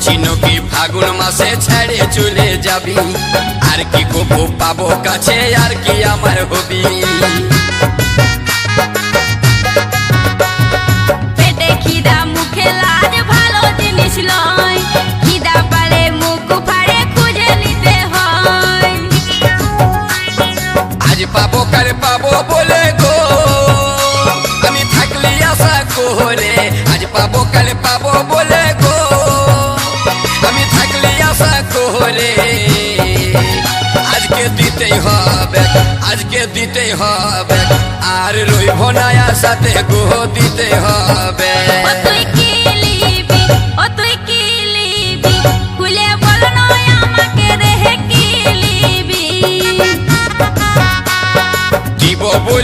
চিনকি ফাগুন মাসে ছেড়ে চলে যাবি আর কি কবু পাবো কাছে আর কি আমার হবি পেটে খিদা মুখে লাজ ভালো জিনিস লয় খিদা পালে মুখ ফাড়ে খুঁজে নিতে হয় আজ পাবো কাল পাবো বলে গো আমি থাকলি আশা করে আজ পাবো কাল পাবো বলে গো আমি থাকলি আশা করে আজকে দিতেই হবে আর রইব না আশাতে গো দিতে হবে ও তুই কি লিবি ও তুই কি লিবি খুলে বল নয় আমাকে রে কি লিবি দিব বলে